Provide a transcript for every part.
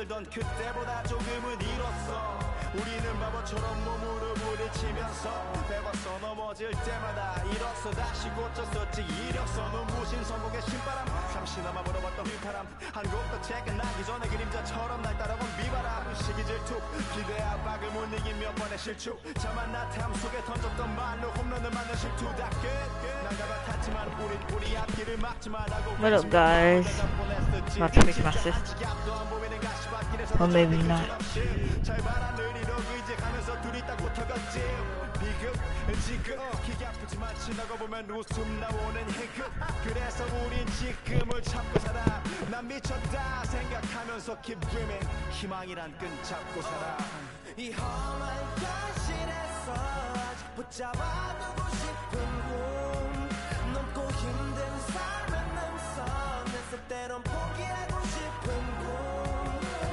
힘들던 그때보다 조금은 일었어. 우리는 바보처럼 몸으로 부딪히면서 배웠어. 넘어질 때마다 일었어. 다시 고쳤었지. 이력서 눈부신 성공의 신바람. 잠시나마 물어봤던 휘파람. 한 곡도 책은 나기 전에 그림자처럼 날 따라온 비바람. 시기 질투 기대 압박을 못 이긴 몇 번의 실축. 자만 나탐 속에 던졌던 말로 홈런을 맞는 실투. 다 끝. 나가 같았지만 우리 앞길을 막지 말라고. What up, guys? About to make my assist. Or maybe not. 지나가 보면 웃음 나오는 희극. 그래서 우린 지금을 참고 살아. 난 미쳤다 생각하면서 keep dreaming. 희망이란 끈 잡고 살아. 이 험한 현실에서 아직 붙잡아두고 싶은 꿈. 넘고 힘든 삶의 능선에서 때론 포기하고 싶은 꿈.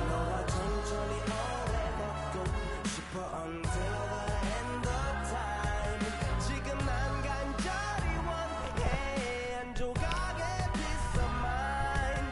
너와 천천히 오래 걷고 싶어 until the end of time. 지금 난 간절히 원해 한 조각의 peace of mind.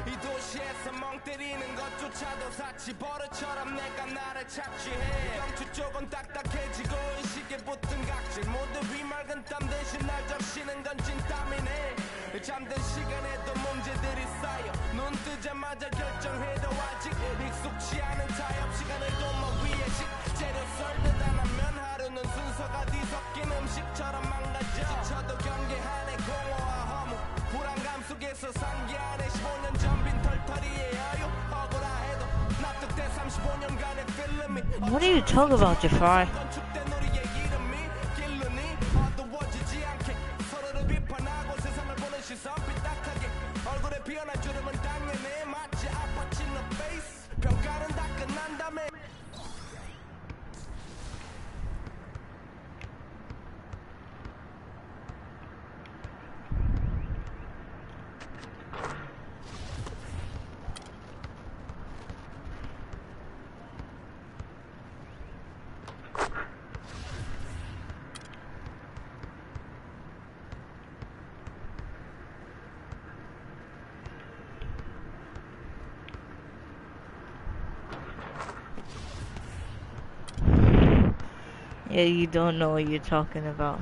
이 도시에서 멍 때리는 것조차도 사치. 버릇처럼 내가 나를 착취해. 경추 쪽은 딱딱해지고 의식에 붙은 각질. 모두 비맑은 땀 대신 날 적시는 건 진땀이네. 잠든 시간에도 문제들이 쌓여. 눈 뜨자마자 결정해도 아직 익숙치 않은 타협. 시간을 도마 위에 식재료 썰듯 안 하면 하루는 순서가 뒤섞인 음식처럼 망가져. 지쳐도 경계하네 공허와 허무. 불안감 속에서 상기하네 15년 전 빈 털터리의 여유. 억울해도 납득돼 35년간의 필름이. What are you talking about, Jafar? 건축된 우리의 이름이 길르니 어두워지지 않게 서로를 비판하고 세상을 보는 시선 삐딱하게. 얼굴에 피어난 주름은 당연해. 마치 아파친 너 페이스. 평가는 다 끝난 다음에. Yeah, you don't know what you're talking about.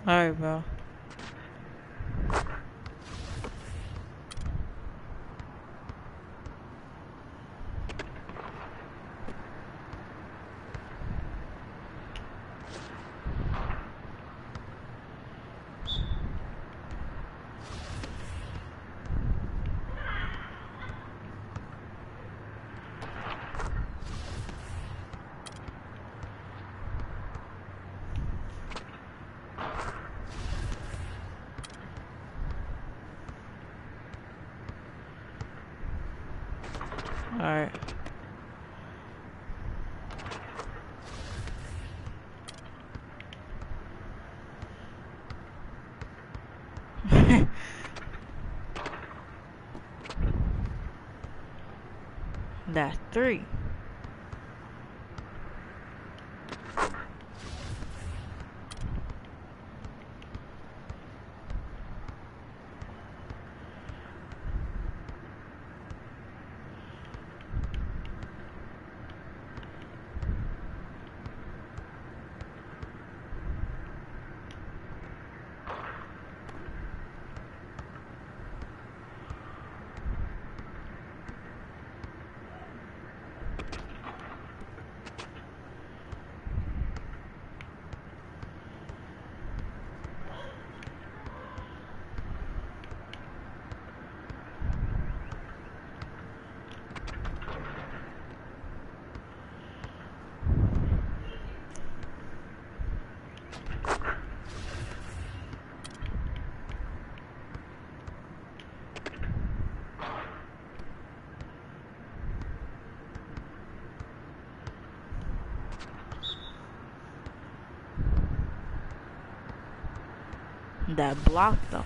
Alright, bro. Alright. That's 3. That block though.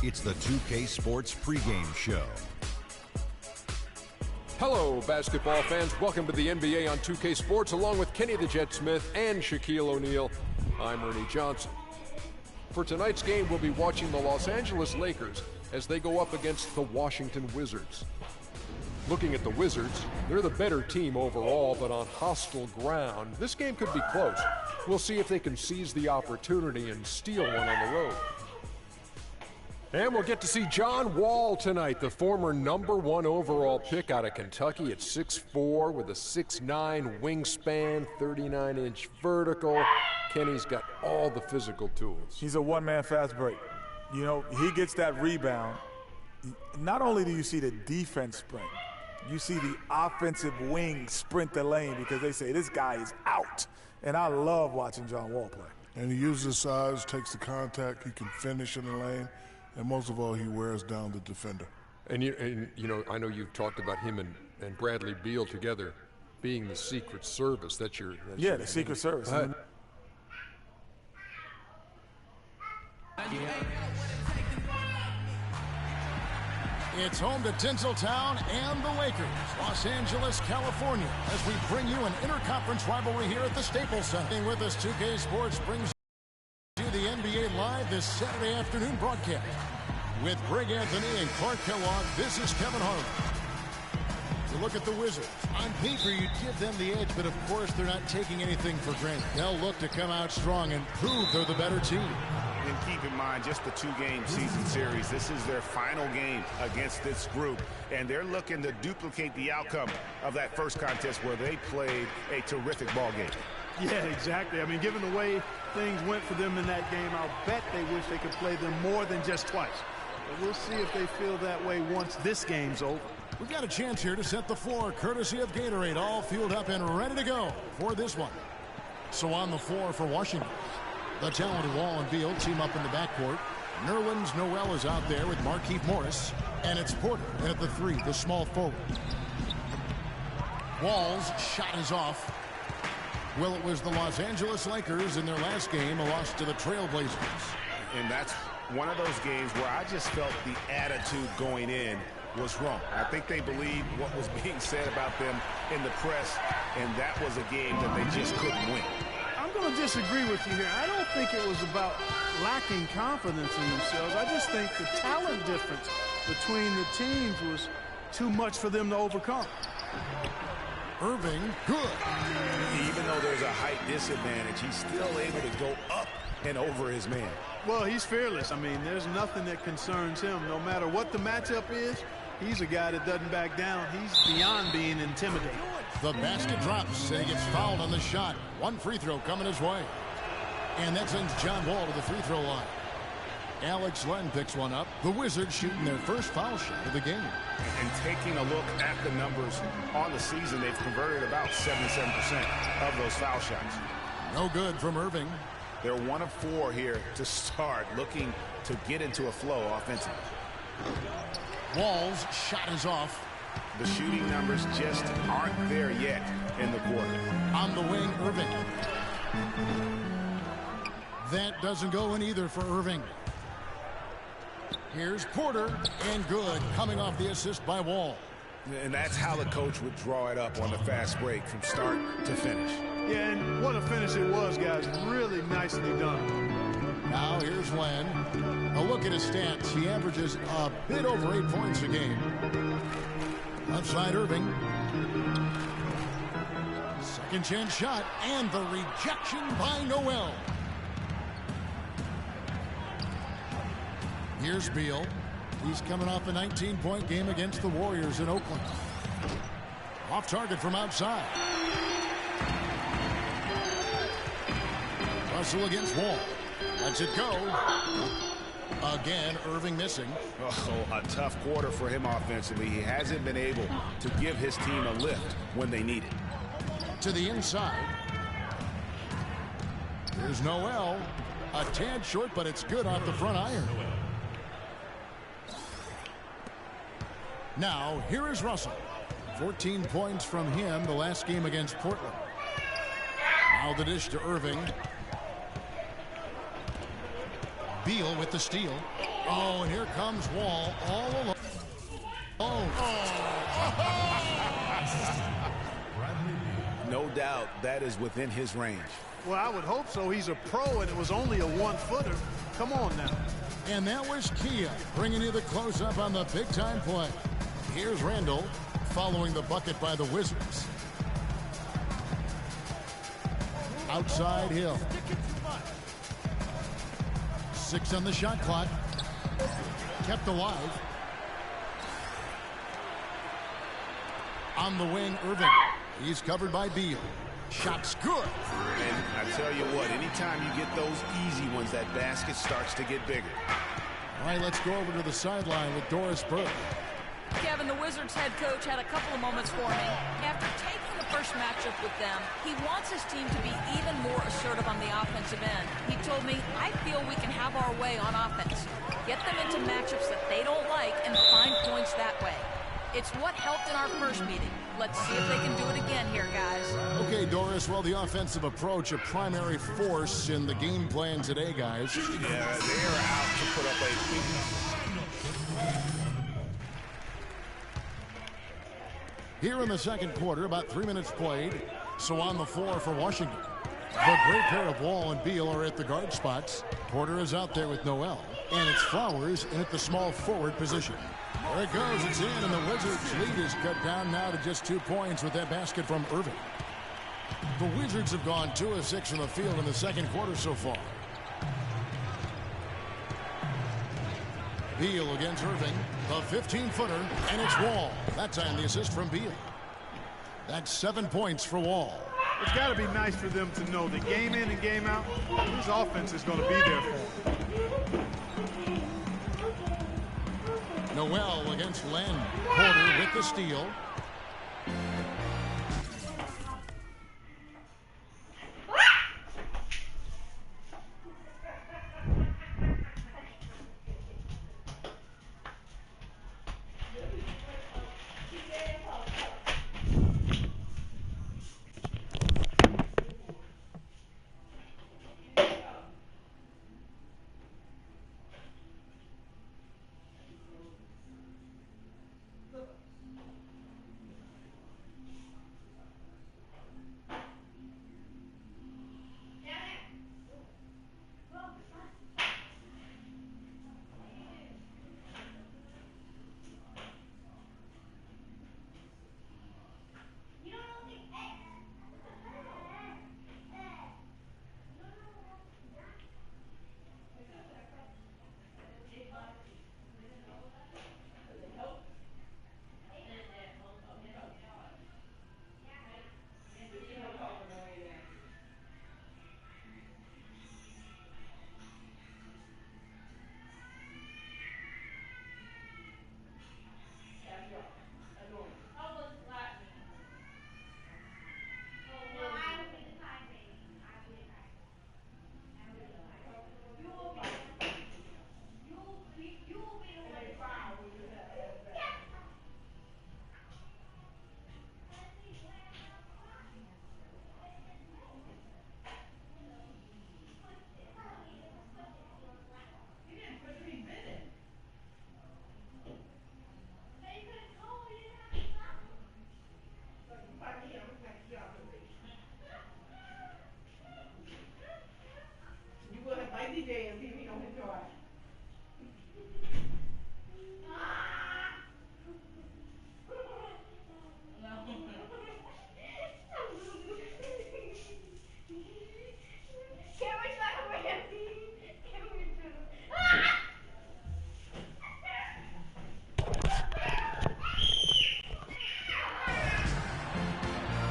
It's the 2K Sports pregame show. Hello, basketball fans. Welcome to the NBA on 2K Sports, along with Kenny the Jet Smith and Shaquille O'Neal. I'm Ernie Johnson. For tonight's game, we'll be watching the Los Angeles Lakers as they go up against the Washington Wizards. Looking at the Wizards, they're the better team overall, but on hostile ground, this game could be close. We'll see if they can seize the opportunity and steal one on the road. And we'll get to see John Wall tonight, the former #1 overall pick out of Kentucky at 6'4", with a 6'9" wingspan, 39-inch vertical. Kenny's got all the physical tools. He's a one-man fast break. You know, he gets that rebound. Not only do you see the defense sprint, you see the offensive wing sprint the lane because they say this guy is out. And I love watching John Wall play. And he uses his size, takes the contact, he can finish in the lane, and most of all, he wears down the defender. And you know, I know you've talked about him and Bradley Beal together being the Secret Service. That's your the Secret Service. It's home to Tinseltown and the Lakers, Los Angeles, California, as we bring you an interconference rivalry here at the Staples Center. With us, 2K Sports brings you the NBA Live this Saturday afternoon broadcast. With Greg Anthony and Clark Kellogg, this is Kevin Harlan. You look at the Wizards. On paper, you give them the edge, but of course, they're not taking anything for granted. They'll look to come out strong and prove they're the better team. And keep in mind, just the two-game season series. This is their final game against this group, and they're looking to duplicate the outcome of that first contest where they played a terrific ball game. Yeah, exactly. I mean, given the way things went for them in that game, I'll bet they wish they could play them more than just twice. But we'll see if they feel that way once this game's over. We've got a chance here to set the floor, courtesy of Gatorade, all fueled up and ready to go for this one. So on the floor for Washington, the talented Wall and Beal team up in the backcourt. Nerlens Noel is out there with Markieff Morris, and it's Porter at the 3, the small forward. Wall's shot is off. Well, it was the Los Angeles Lakers in their last game, a loss to the Trailblazers. And that's one of those games where I just felt the attitude going in was wrong. I think they believed what was being said about them in the press, and that was a game that they just couldn't win. I'm going to disagree with you here. I don't think it was about lacking confidence in themselves. I just think the talent difference between the teams was too much for them to overcome. Irving, good. Even though there's a height disadvantage, he's still able to go up and over his man. Well, he's fearless. I mean, there's nothing that concerns him. No matter what the matchup is, he's a guy that doesn't back down. He's beyond being intimidated. The basket drops, and he gets fouled on the shot. One free throw coming his way. And that sends John Wall to the free throw line. Alex Len picks one up. The Wizards shooting their first foul shot of the game. And taking a look at the numbers on the season, they've converted about 77% of those foul shots. No good from Irving. They're 1 of 4 here to start, looking to get into a flow offensively. Wall's shot is off. The shooting numbers just aren't there yet in the quarter. On the wing, Irving. That doesn't go in either for Irving. Here's Porter, and good, coming off the assist by Wall. And that's how the coach would draw it up on the fast break from start to finish. Yeah, and what a finish it was, guys. Really nicely done. Now here's Len. A look at his stats. He averages a bit over 8 points a game. Outside Irving. Second chance shot, and the rejection by Noel. Here's Beal. He's coming off a 19-point game against the Warriors in Oakland. Off target from outside. Russell against Wall. Lets it go. Again, Irving missing. Oh, a tough quarter for him offensively. He hasn't been able to give his team a lift when they need it. To the inside. Here's Noel. A tad short, but it's good off the front iron. Now, here is Russell. 14 points from him the last game against Portland. Now the dish to Irving. Beal with the steal. Oh, and here comes Wall all alone. No doubt that is within his range. Well, I would hope so. He's a pro, and it was only a one-footer. Come on now. And that was Kia bringing you the close-up on the big-time play. Here's Randall following the bucket by the Wizards. Outside Hill. 6 on the shot clock. Kept alive. On the wing, Irving. He's covered by Beal. Shot's good. And I tell you what, anytime you get those easy ones, that basket starts to get bigger. All right, let's go over to the sideline with Doris Burke. Kevin, the Wizards head coach had a couple of moments for me. After taking the first matchup with them, he wants his team to be even more assertive on the offensive end. He told me, I feel we can have our way on offense. Get them into matchups that they don't like and find points that way. It's what helped in our first meeting. Let's see if they can do it again here, guys. Okay, Doris, well, the offensive approach, a primary force in the game plan today, guys. Yeah, they are out to put up a... Here in the second quarter, about 3 minutes played. So on the floor for Washington. The great pair of Wall and Beal are at the guard spots. Porter is out there with Noel. And it's Flowers in at the small forward position. There it goes. It's in, and the Wizards' lead is cut down now to just 2 points with that basket from Irving. The Wizards have gone 2 of 6 from the field in the second quarter so far. Beal against Irving. The 15-footer, and it's Wall. That time the assist from Beal. That's 7 points for Wall. It's got to be nice for them to know that game in and game out, his offense is going to be there for him. Noel against Len. Porter with the steal.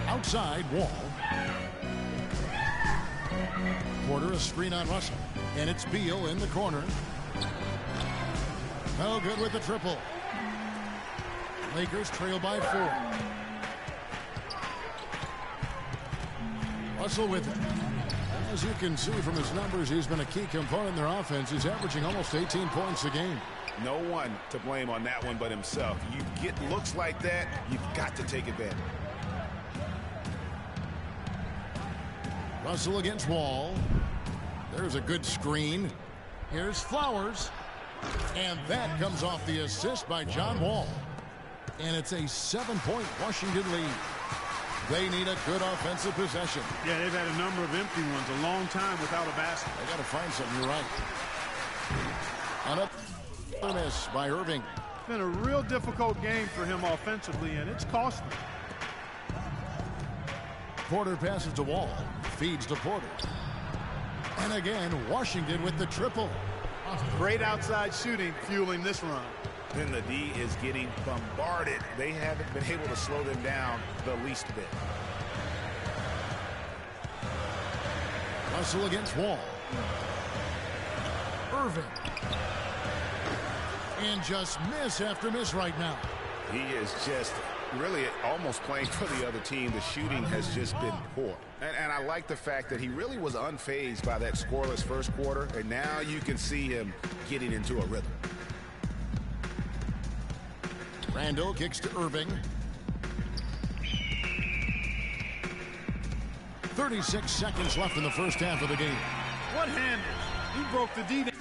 Outside Wall. Porter a screen on Russell. And it's Beal in the corner. No good with the triple. Lakers trail by 4. Russell with it. As you can see from his numbers, he's been a key component in their offense. He's averaging almost 18 points a game. No one to blame on that one but himself. You get looks like that, you've got to take advantage. Russell against Wall. There's a good screen. Here's Flowers. And that comes off the assist by John Wall. And it's a 7-point Washington lead. They need a good offensive possession. Yeah, they've had a number of empty ones, a long time without a basket. They got to find something, you're right. On a miss by Irving. It's been a real difficult game for him offensively, and it's cost him. Porter passes to Wall. Feeds to Porter. And again, Washington with the triple. Great outside shooting fueling this run. Then the D is getting bombarded. They haven't been able to slow them down the least bit. Russell against Wall. Irving. And just miss after miss right now. He is just really almost playing for the other team. The shooting has just been poor. And I like the fact that he really was unfazed by that scoreless first quarter. And now you can see him getting into a rhythm. Randall kicks to Irving. 36 seconds left in the first half of the game. One-handed. He broke the D.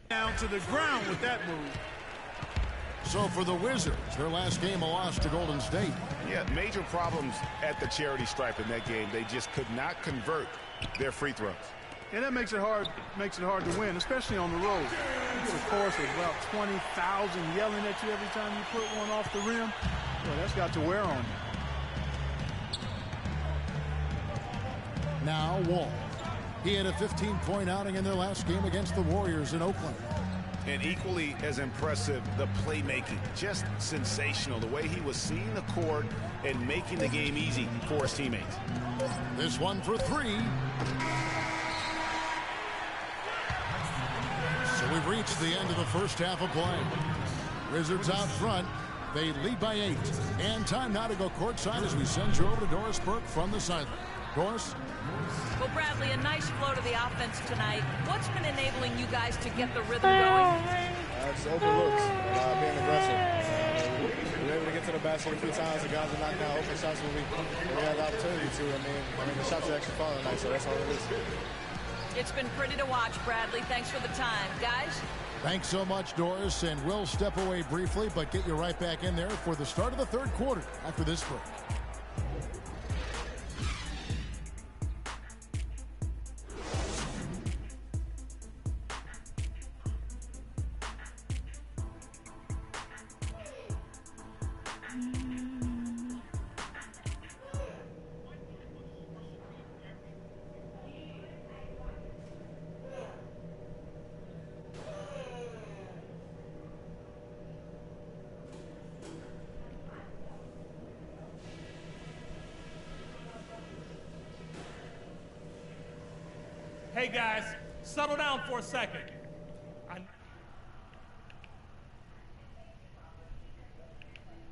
Down to the ground with that move. So for the Wizards, their last game a loss to Golden State. Yeah, major problems at the charity stripe in that game. They just could not convert their free throws. And that makes it hard to win, especially on the road. You get a chorus of about 20,000 yelling at you every time you put one off the rim. Well, that's got to wear on you. Now Wall. He had a 15-point outing in their last game against the Warriors in Oakland. And equally as impressive, the playmaking. Just sensational. The way he was seeing the court and making the game easy for his teammates. This one for three. So we've reached the end of the first half of play. Wizards out front. They lead by 8. And time now to go courtside as we send you over to Doris Burke from the sideline. Doris? Well, Bradley, a nice flow to the offense tonight. What's been enabling you guys to get the rhythm going? Just open looks, being aggressive. We were able to get to the basket a few times. The guys are knocking out open shots when we had the opportunity to. I mean, the shots are actually falling tonight, so that's all it is. It's been pretty to watch, Bradley. Thanks for the time. Guys? Thanks so much, Doris. And we'll step away briefly, but get you right back in there for the start of the third quarter after this break. Hey guys, settle down for a second.